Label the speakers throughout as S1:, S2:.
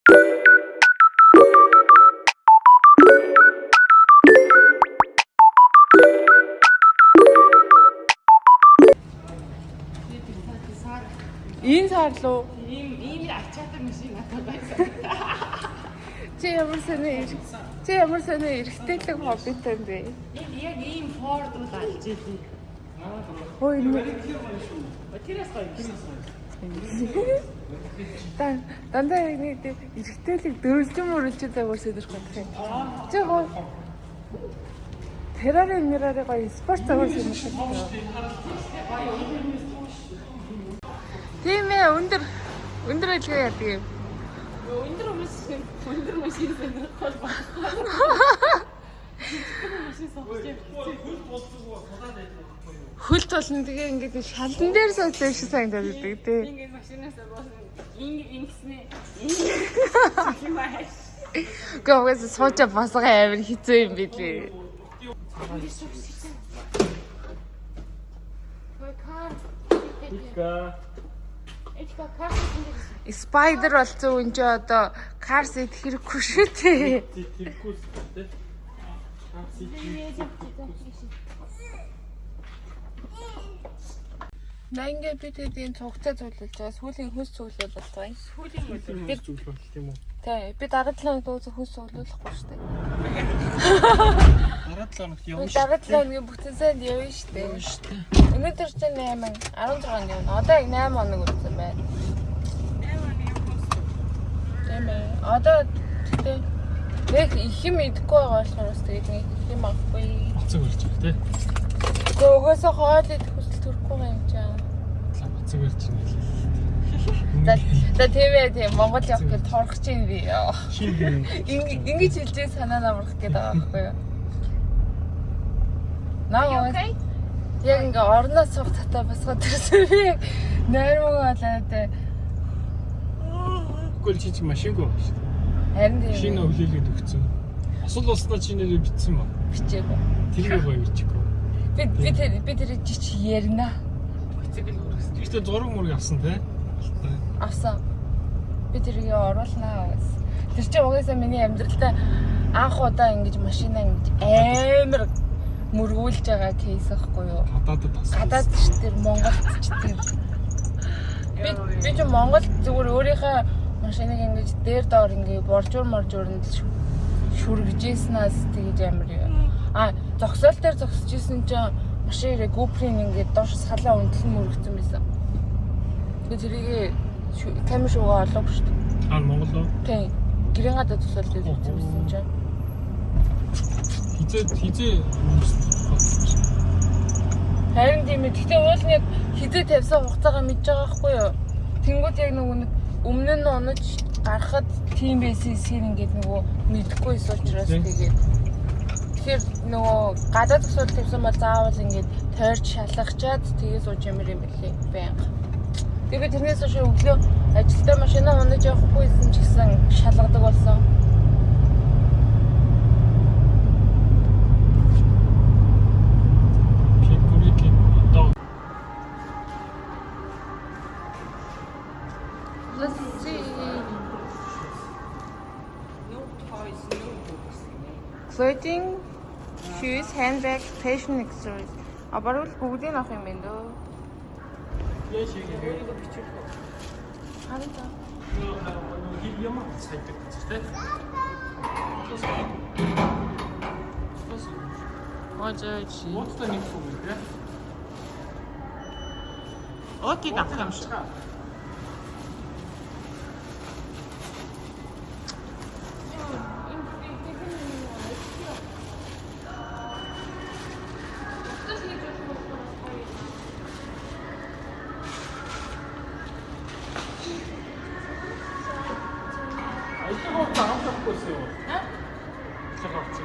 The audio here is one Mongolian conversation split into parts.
S1: Ийм сар лу.
S2: Ийм ачаатай машин надад байсан.
S1: Чи ямар сони эргэжтэйлэг хоббитэй юм бэ?
S2: Яг ийм Ford бол алж ийлээ.
S1: Хөөе энэ.
S2: Тэрээс гоё.
S1: Дандаа яг нэг эргэжтэйлэг дөрвөлжин мөрөлж загвар сэдэрх болох юм. Чи гоо Ferrari гоё спорт загвар сэдэрх юм. Тийм ээ өндөр хэлгээ яадаг юм.
S2: Өндөр машин сонирхох бол байна.
S1: Хөл толно тэгээ ингээд шалан дээр суудаг шиг санагдаад байдаг тий.
S2: Ингээд машинаас боосон ингэснээ юм ааш.
S1: Гөөс сууча босгоо амир хэцүү юм билээ. Spider болсон үн чи одоо car seat хэрэггүй шүү дээ.
S3: Хэрэггүй дээ.
S1: Нангээ би тэдийн цогцоо цуглуулж байгаа. Сүүлийн хөс цуглуулж байгаа.
S2: Сүүлийн үйл
S3: Би зүглэх тийм үү?
S1: Тий, би дараа 7 хоног дууз хөс цуглуулахгүй шүү дээ.
S3: Дараа 7 хоногт явна шүү.
S1: Дараа 7 хоногийн бүтэн сайд явна шүү дээ. Өнөөдөр чинь 8, 16 явна. Одоо яг 8 хоног үлдсэн байна. 8 одоо тэгээ нэг их юм идэхгүй байгаа болохоос тэгээд нэг их юм авахгүй.
S3: Бацаг болж байгаа тий.
S1: Гөөгөөсөө хоол идэх хүсэл төрөхгүй юм чам.
S3: Бацаг болж байна.
S1: За тийм Монгол явах гэж торох чинь би.
S3: Шинэ
S1: Ингэж хэлжээ санаа намрах гэдэг байгаа байхгүй юу? Наа яг ингээ орноос суух татаа басгаад тэрсэн би яг нойрмог болоод
S3: гол чи машингүй байна шүү.
S1: харин тийм
S3: Шинэ өвлөлөд өгсөн. Осол болсноо чи нэрээ битсэн ба.
S1: бичээгүй.
S3: Тэр гоё бичихгүй.
S1: Би тэр жич ярина.
S3: Гэхдээ зураг мөрөг авсан тий.
S1: Авсан. Би тэрийг оруулнаа гэсэн. Тэр чинь угаасаа миний амьдралдаа анх удаа ингэж машинаа ингэж амар мөргүүлж байгаа кейс байхгүй юу?
S3: Гадаадд бас.
S1: Гадаад ч тэр Монголд ч тэр. Би ч Монгол зүгээр өөрийнхөө машиныг ингэж дээр доор ингэ боржуур шүргэжсэнээс тэгж амар юу. Зогсоол дээр зогсожсэн чинь машиныг GoPro-ийн ингэ доош салаа өндлөн мөргөцсөн байсан. Тэгээ тэрийг камер шуугаа олоогүй шүү дээ.
S3: Монгол уу?
S1: Тийм. Гэрийн гадаа зогсоол дээр зогссон байсан чинь.
S3: Хизээ
S1: Харин тийм ээ. Гэхдээ уул нь яг хизээ тавьсан хугацаагаа мэдж байгаа байхгүй юу? Тэнгүүд яг нөгөө өмнө нь унаж гарахад тийм байсан эсхийг ингээд нөгөө мэдэхгүй байсан учраас тэгээд тэгэхээр нөгөө гадаад зогсоол тавьсан бол заавал ингээд тойрч шалгачаад тэгээд сууж юмэр юм билээ байнга. Тэгээд тэрнээс хойш өглөө ажилдаа машинаа унаж явахгүйсэн ч гэсэн шалгадаг болсон. Let's see.
S2: No toys, no books.
S1: Clothing, shoes, handbag, fashion accessories. Баруул бүгдийг авах юм байна дөө.
S3: Яаш яг
S1: Харин та.
S3: юм сайдаг гэж тий.
S1: Можооч.
S3: Моцтой нэг фог тий.
S2: Окей, авах юм шиг.
S3: Айдгаа таамаглахгүй шүү. Цагаац.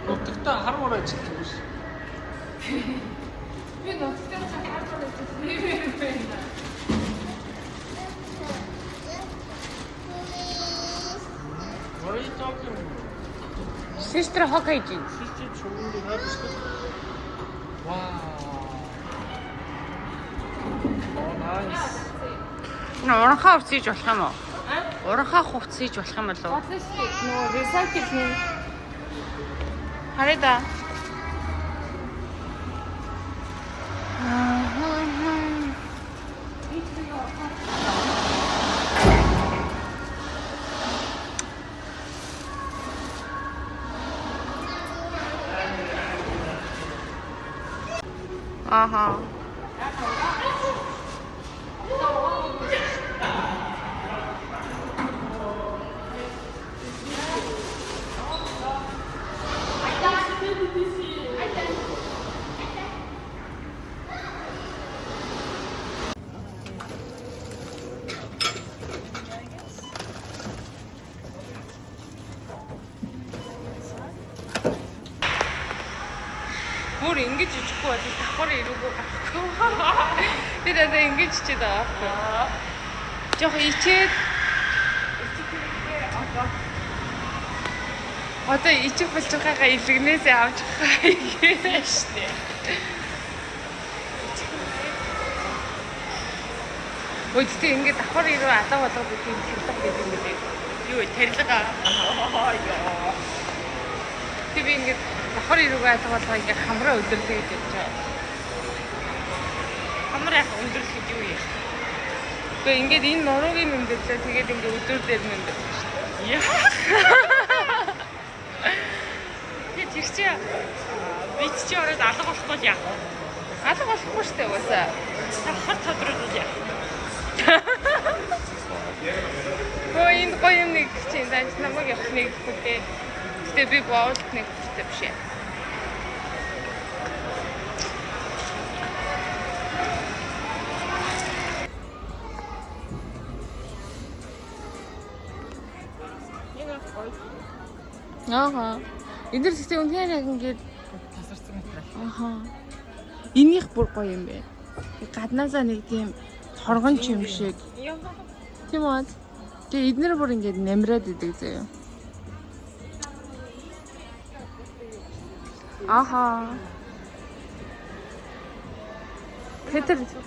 S3: Нутагтаа хармаар ажилладаг биш.
S1: Би нутагтаа хармаар ажилладаг байна.
S3: What are you talking about?
S1: Sister Hokkaido.
S3: Шийдэж чүмэнд хайрч. Вау.
S2: Уранхаа хувцсийж болох юм уу? Уранхаа хувцсийж болох юм болов уу?
S1: Батлаа шүү дээ. Нөгөө recycle нэг хараа да. Аха. Бүр ингэж ижихгүй бол давхар ирүүгүй байхгүй. Би надад ингэж чихэд байгаа. Жохо ичээд одоо ичих болж байгаагаа илгнээсээ авч байгаа штэ. Өдөртөө ингэ давхар ирүү алга болгоод үгүй хэлдэг гэдэг юм билээ. Юу тарилга. Яа. Би ингэ давхар ирүүгээ алга болгоо ингэ хамраа өдөрлөө гэж байна. Хамраа яг өдөрлөх гэж юу юм? Гэхдээ ингээд энэ нуруугийн нэмдэрлээ тэгээд ингэ өдөр дээр нэмдэрлээ шүү дээ. Яа. Тэр чи бит чи ороод алга болохгүй яах вэ? Алга болохгүй шүү дээ уусаа. Давхар тодроод яах. Гоё нэг чинь даач намайг явах нэг хүлээ. Гэтэ би боолт нэг хүлээ биш ээ. Ааха. Эдгээр систем үнээр яг ингээд
S2: Тасарсан мэтрээ.
S1: ааха. Энийх бүр гоё юм бэ. Гаднаасаа нэг тийм хоргон ч юм шиг. Тийм үү? Тэгээ эднэр бүр ингээд намраад идэг заяа. Ааха.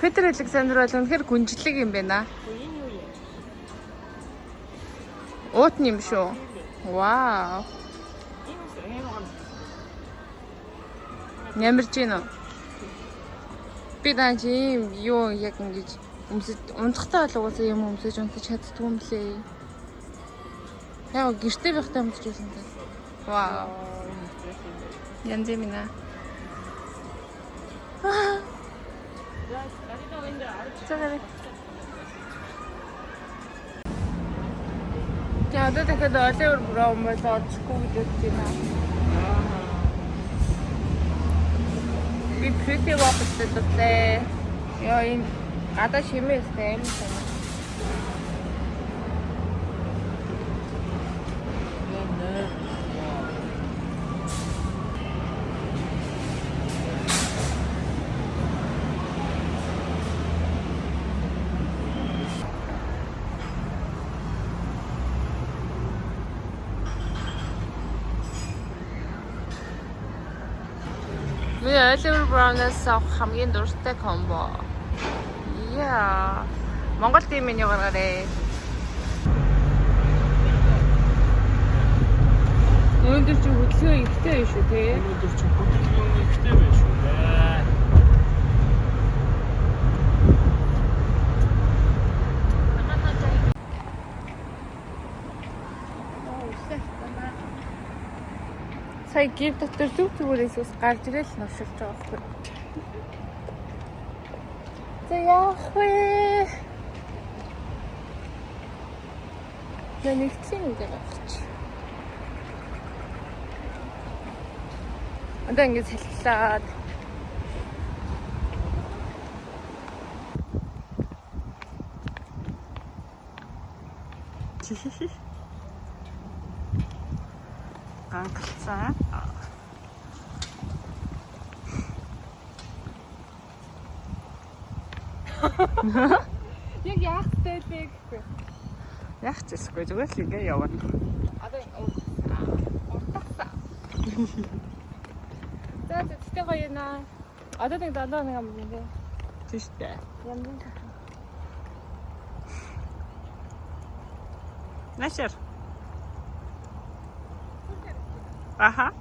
S1: Петр Александр бол үнэхээр гүнжлэг юм байна. Уут юм шүү. Вау. Нямарч гин үү? Би даа чи юу яг ингэж өмсөж унтахтаа бол угаасаа юм өмсөж унтаж чаддгүй юм лээ. Яг гэртээ байхдаа өмсөж байсан те. Вау. Янз юм нэ. Цагаарай. За одоо дахиад олиор буруу юм бол оцхгүй гэж байна. Би pretty walk-тэй. Яа энэ гадаа шимээстэй юм байна. Би Oliver Brown-аас авах хамгийн дуртай комбо. Яа. Монгол тимийн яваарай. Өнөөдөр чи хөдөлгөөн ихтэй байх шүү тий.
S3: Өнөөдөр чи хөдөлгөөн ихтэй байх шүү дээ. Сая гэр дотор зүгээрээс ус гарч ирэл новшилж байгаа байхгүй. За яах вэ? Нэгтлэн ингээд авч. Одоо ингээд салхилаад. Ганцлцаа. Яг яах вэ гэхгүй. Яах ч гэхгүй зүгээр л ингээ явна. Одоо уртасаа. За тэгтээ гоё наа. Одоо нэг 7 хоног юм бэ.
S2: байсан шүү дээ.
S1: Янзын
S2: Нашир. Аха.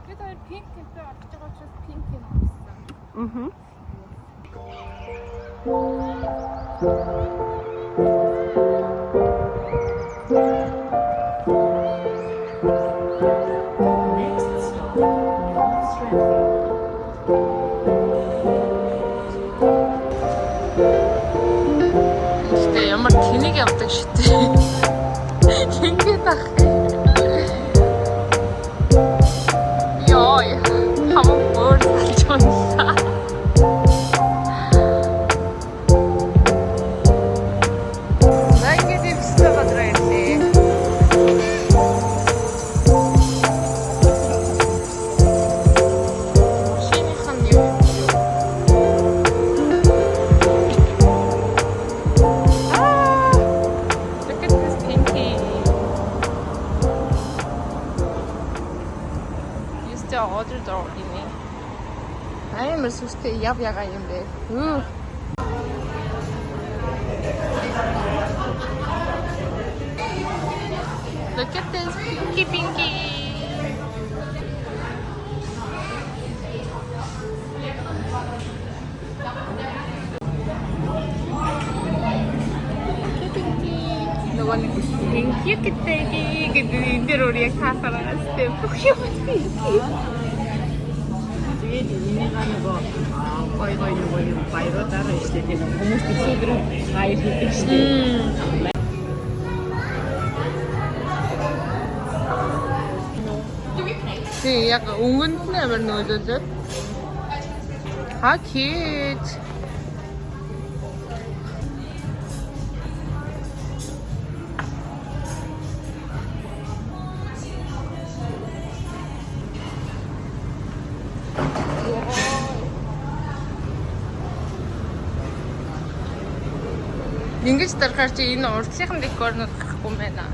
S3: Тэгээд пинк кэмпэ орж байгаа учраас пинк юм авсан.
S2: Мгм. Тэ ямар тэнийг явдаг шít. Ингээд ах. Йой. Хамаг бүр салчунсаа. Найгид ивстэй гадрайлээ. Шинийхэн юу? Look at this pinky. Юустэй ордер дөргийнэ. Амар сүстэй яв ягаа юм бэ. Look at this pinky. Нөгөө нэг pinky гэдэг энэ дээр үрийг таасараа сте бүх юм pinky. Тэгээд энийгээ нөгөө гой баяруудаар ishte тийм хүмүүс өсөөр гайр хийдэг шүү дээ. Тий, яг өнгөнд нь амар нөлөөлөд. How cute. Ингэж дарахаар чи энэ урдсынхан декорнууд гарахгүй юм байна.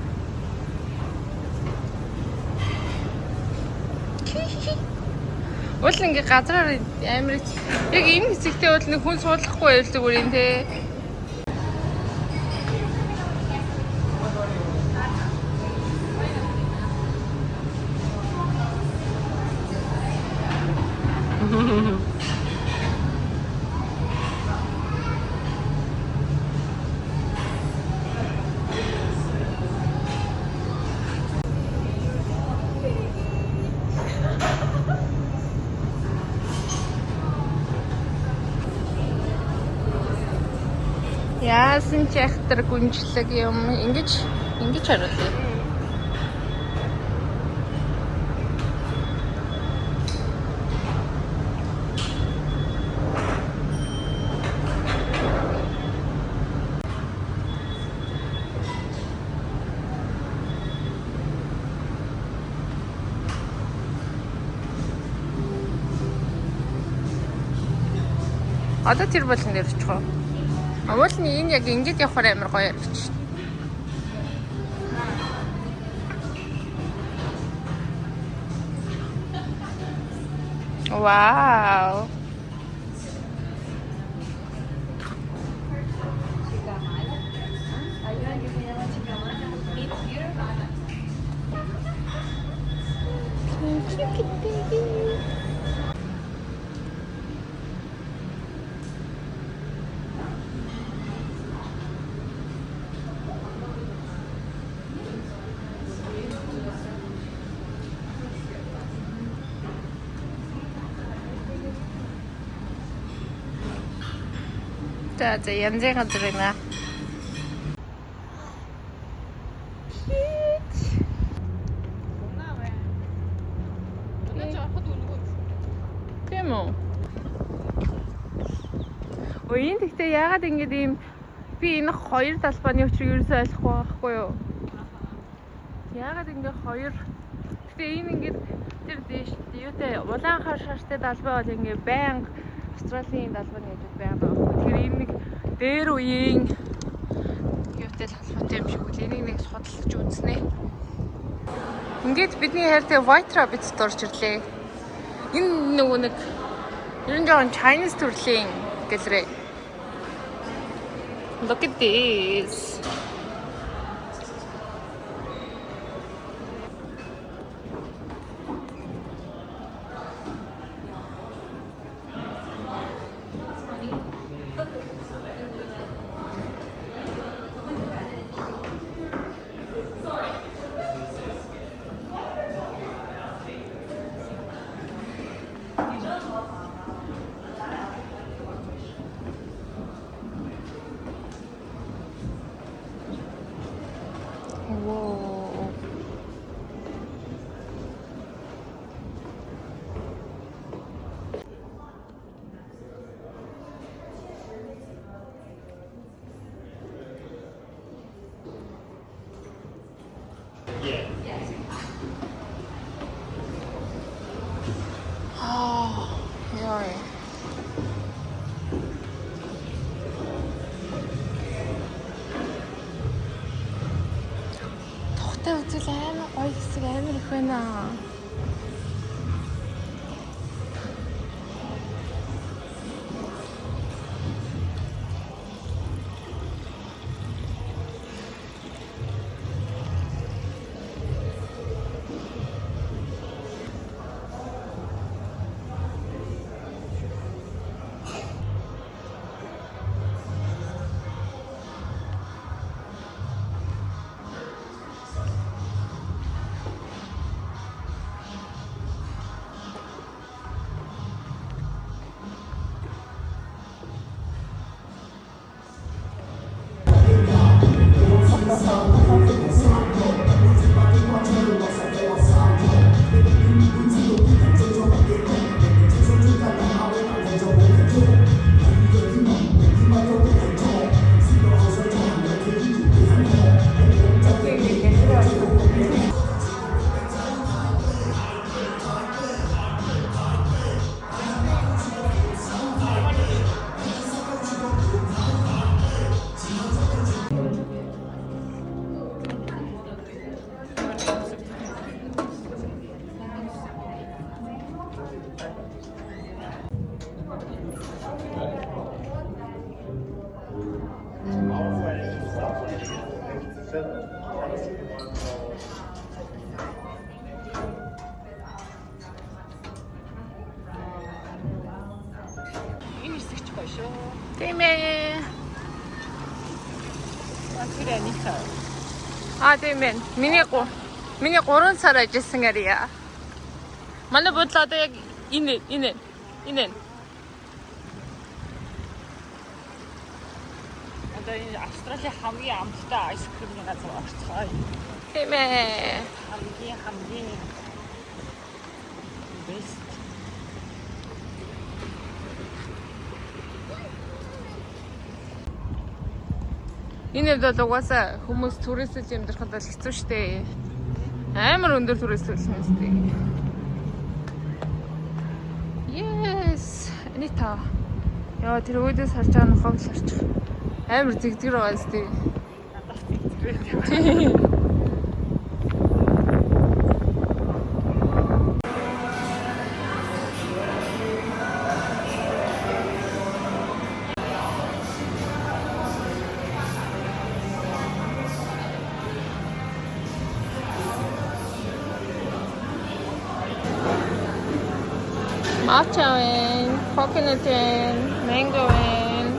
S2: Уул ингээ газраар амар яг энэ хэсэгтээ бол нэг хүн суулгахгүй байлдаг үрийн те. Яасан ч ахтар гүнжлэг юм ингэж харуулъя. Одоо тэр болон дээр очих уу? Авал нь энэ яг ингэж явахаар амар гоё яригч. Вау. За янзын газар байна. Тийм үү? Оин тэгтээ яагаад ингэж ийм би энэ хоёр талбайны учрыг ерөөсөй ойлгохгүй байхгүй юу? Яагаад ингэ хоёр тэгтээ энэ ингэ тэр дэш юутай улаан хар шаштай талбай бол ингэ байнга Австралийн далбаны хажууд байгаа байхгүй. Тэгэхээр энэ нэг дээр үеийн юутай талбайтай юм шиг үл энийг нэг судалж үзнэ. Ингээд бидний хайртай White Rabbit дурж ирлээ. Энэ нөгөө нэг ер нь жоохон Chinese төрлийн гэлрээ. Look at this. Whoa. Oh, yeah. Үзэл амар гоё хэсэг амар их байна. Тийм ээ. Тийм ээ. Миний 3 сар ажилласан гэрья. Манай бодлоо одоо яг энэ.
S3: Одоо энэ Австралийн хамгийн амттай айскримын газар орцгоо.
S2: Тийм ээ.
S3: Хамгийн best.
S2: Энэ бол угаасаа хүмүүс түрээсэл амьдрахад бол хэцүү шттэ. Амар өндөр түрээсэлсэн үстэй. Yes. Анита. Яа тэр өөдөөс харж байгаа нохог л харчих. Амар зэгзгэр байгаа үстэй. Matcha and coconut and mango and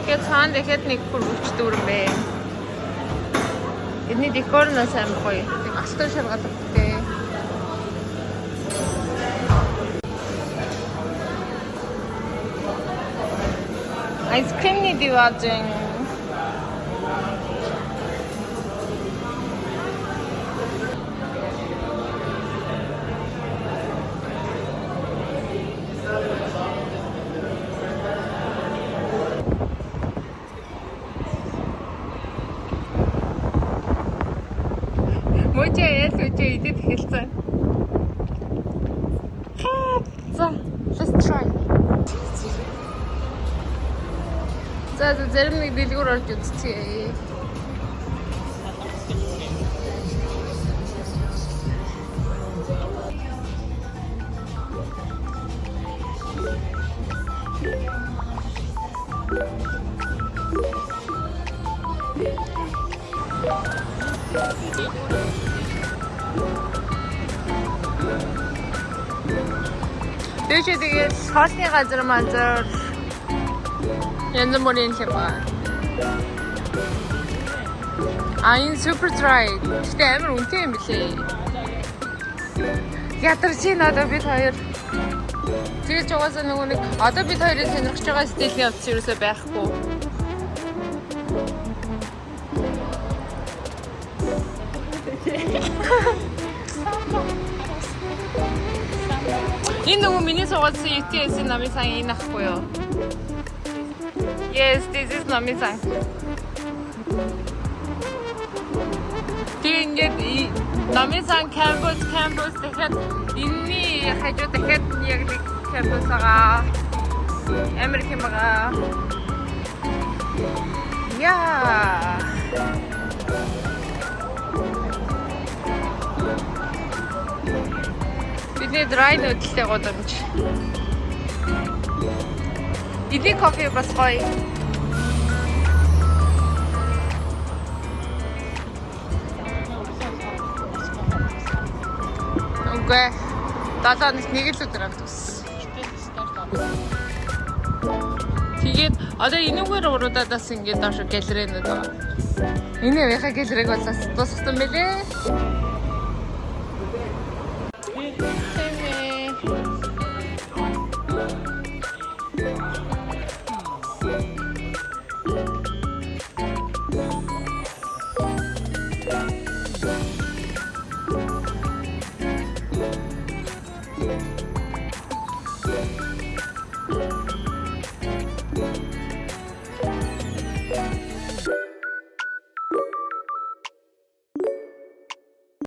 S2: get hand get нэг бүр өчтөр бэ. Эдний декор нь сайн гоё. Тэг алтан шаргалтай. Айскримний диважин. Мөчөө идэх хэлсэн. За, let's try. За, зарим нэг дэлгүүр орж үзчихье. Дээш тэгээд хоолны газар манзар янз бүрийн юм байна. Энэ супер драй. Гэтэ амар үнэтэй юм билээ. Ядарч ийн одоо бид хоёр. Тэгэж угаасаа нөгөө нэг одоо бид хоёрын сонирхож байгаа стилийн утас ерөөсөй байхгүй. Энэ нөгөө миний суугaalсан UTS-ийн намын сан энэ ахгүй юу? Yes, this is намын сан. Тэгээ ингээд намын сан campus дахиад энэний хажуу дахиад яг нэг campus байгаа. Америк юм байгаа. Яа. Бидний драй нүүдэлтэй годомж. Иди кофе бас гоё. Үгүй. 7 хоногт нэг л өдөр амтсан. Тэгээд одоо энүүгээр уруудаас ингээд доош гэлрэнүүд байгаа. Энэ яхаа гэлрэг болоос туссан мэлээ.